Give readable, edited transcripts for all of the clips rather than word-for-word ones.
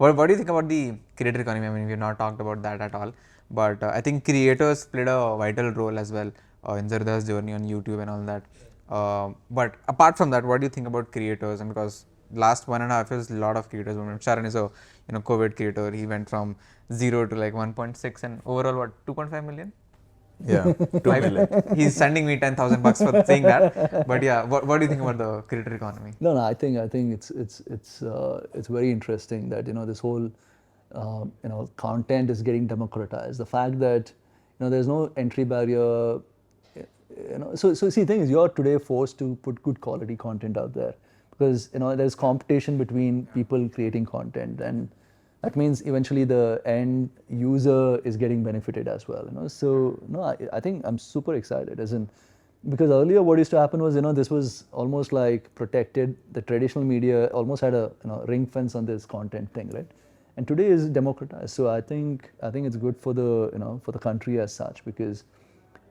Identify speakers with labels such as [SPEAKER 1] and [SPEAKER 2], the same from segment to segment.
[SPEAKER 1] What do you think about the creator economy? I mean, we've not talked about that at all, but I think creators played a vital role as well in Zerodha's journey on YouTube and all that. But apart from that, what do you think about creators? And because last 1.5 years, a lot of creators. Sharon is a COVID creator. He went from 0 to like 1.6 and overall what 2.5 million.
[SPEAKER 2] Yeah, 2 million.
[SPEAKER 1] He's sending me $10,000 for saying that. But yeah, what do you think about the creator economy?
[SPEAKER 3] No, I think it's very interesting that this whole content is getting democratized. The fact that there's no entry barrier. So see, the thing is, you're today forced to put good quality content out there because there's competition between people creating content, and that means eventually the end user is getting benefited as well. So no, I think I'm super excited, as in, because earlier what used to happen was this was almost like protected. The traditional media almost had a ring fence on this content thing, right? And today is democratized. So I think it's good for the for the country as such, because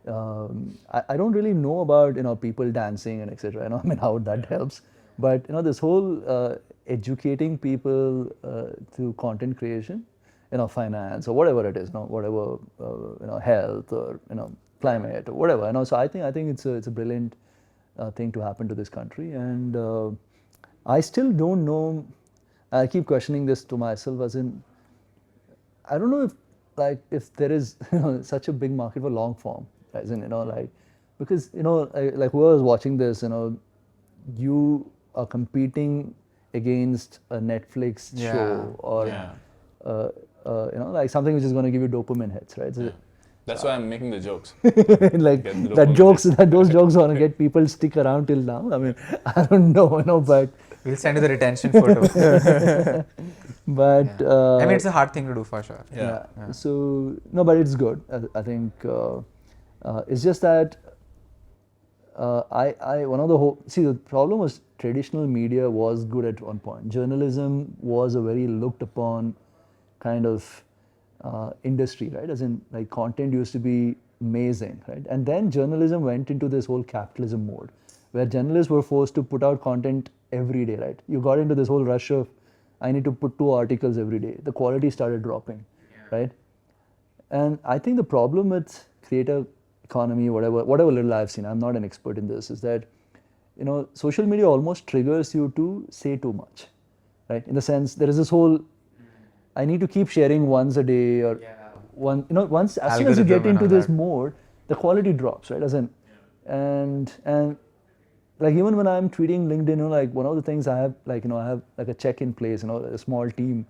[SPEAKER 3] I don't really know about people dancing and etc. I mean how that helps, but this whole educating people through content creation, finance or whatever it is, whatever health or climate or whatever. So I think it's a brilliant thing to happen to this country, and I still don't know. I keep questioning this to myself, as in, I don't know if there is such a big market for long form, as in because like whoever was watching this, you are competing against a Netflix show or like something which is going to give you dopamine hits, right? So,
[SPEAKER 2] that's why I'm making the jokes.
[SPEAKER 3] Like those jokes want to get people stick around till now. I mean, I don't know, but
[SPEAKER 1] we'll send you the retention photo.
[SPEAKER 3] But
[SPEAKER 1] I mean, it's a hard thing to do for sure.
[SPEAKER 3] Yeah. So no, but it's good. I think it's just that the problem was traditional media was good at one point. Journalism was a very looked upon kind of industry, right? As in, like, content used to be amazing, right? And then journalism went into this whole capitalism mode, where journalists were forced to put out content every day, right? You got into this whole rush of, I need to put 2 articles every day. The quality started dropping, right? And I think the problem with creator economy, whatever little I've seen, I'm not an expert in this, is that social media almost triggers you to say too much, right? In the sense, there is this whole, I need to keep sharing once a day, or once, as soon as you get into this mode, the quality drops, right? As in, and like even when I'm tweeting LinkedIn, like one of the things I have, like I have like a check in place, a small team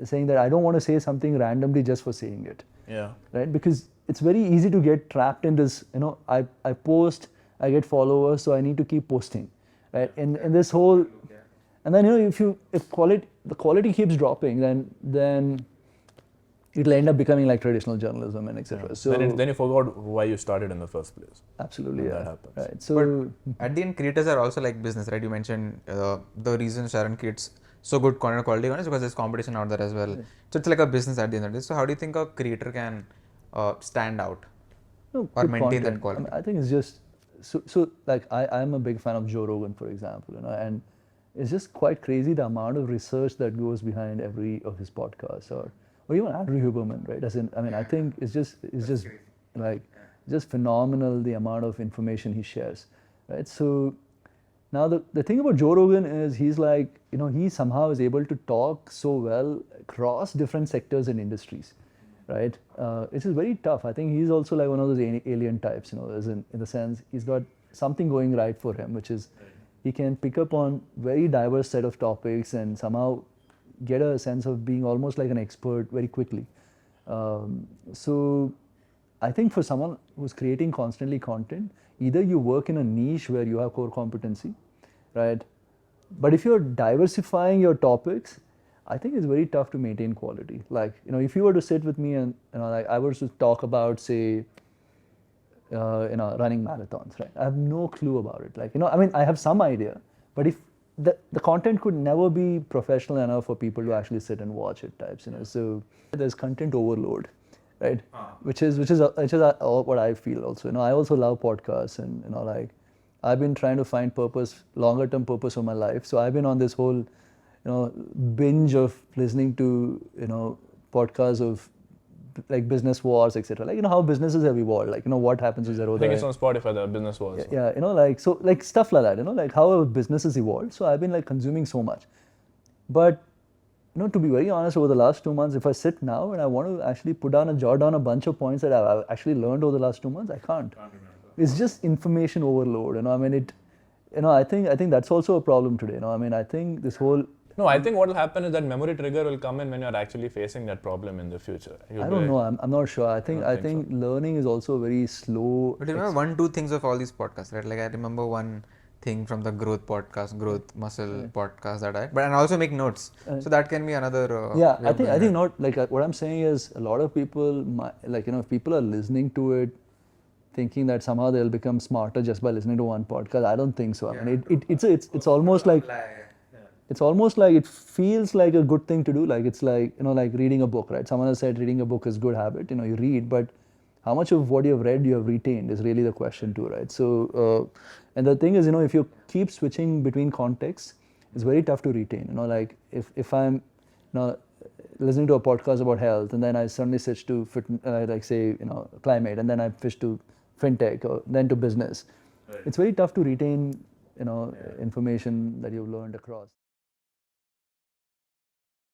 [SPEAKER 3] saying that I don't want to say something randomly just for saying it.
[SPEAKER 2] Yeah.
[SPEAKER 3] Right? Because it's very easy to get trapped in this, I post, I get followers, so I need to keep posting, right? In this whole, and then if the quality keeps dropping, then it'll end up becoming like traditional journalism and etc.
[SPEAKER 2] Yeah.
[SPEAKER 3] So
[SPEAKER 2] then you forgot why you started in the first place.
[SPEAKER 3] Absolutely,
[SPEAKER 2] That happens.
[SPEAKER 3] Right. So
[SPEAKER 1] but at the end, creators are also like business, right? You mentioned the reason Sharon creates so good content quality is because there's competition out there as well. Right. So it's like a business at the end of the day. So how do you think a creator can stand out or maintain that quality?
[SPEAKER 3] I think it's just so like I'm a big fan of Joe Rogan, for example, and it's just quite crazy the amount of research that goes behind every of his podcasts, or even Andrew Huberman, right? I think it's just like just phenomenal the amount of information he shares, right? So now the thing about Joe Rogan is he's like, he somehow is able to talk so well across different sectors and industries, right? It is very tough. I think he's also like one of those alien types, as in the sense he's got something going right for him, which is he can pick up on very diverse set of topics and somehow get a sense of being almost like an expert very quickly. So I think for someone who's creating constantly content, either you work in a niche where you have core competency, right? But if you're diversifying your topics, I think it's very tough to maintain quality. Like, if you were to sit with me and, like I was to talk about, say, running marathons, right? I have no clue about it. Like, I have some idea, but if the content could never be professional enough for people to actually sit and watch it types, so there's content overload, right? Which is what I feel also. I also love podcasts, and like I've been trying to find longer term purpose for my life. So I've been on this whole binge of listening to podcasts of like business wars, etc. Like how businesses have evolved. Like what happens with Zerodha.
[SPEAKER 2] I think it's on Spotify, the business was.
[SPEAKER 3] Yeah, like so, like stuff like that. Like how businesses evolved. So I've been like consuming so much, but to be very honest, over the last 2 months, if I sit now and I want to actually jot down a bunch of points that I've actually learned over the last 2 months, I can't. It's just information overload. I mean, I think that's also a problem today. I mean, I think this whole.
[SPEAKER 2] No, I think what will happen is that memory trigger will come in when you're actually facing that problem in the future.
[SPEAKER 3] I don't know. I'm not sure. I think learning is also very slow.
[SPEAKER 1] But you remember 1-2 things of all these podcasts, right? Like I remember one thing from the growth podcast, growth muscle podcast that and also make notes. So that can be another.
[SPEAKER 3] Yeah, I think not like what I'm saying is a lot of people if people are listening to it, thinking that somehow they'll become smarter just by listening to one podcast. I don't think so. I mean, it's almost like. It's almost like it feels like a good thing to do. Like it's like like reading a book, right? Someone has said reading a book is good habit. You read, but how much of what you have read you have retained is really the question too, right? So, and the thing is, if you keep switching between contexts, it's very tough to retain. Like if I'm, listening to a podcast about health, and then I suddenly switch to like say climate, and then I switch to fintech, or then to business. Right. It's very tough to retain information that you've learned across.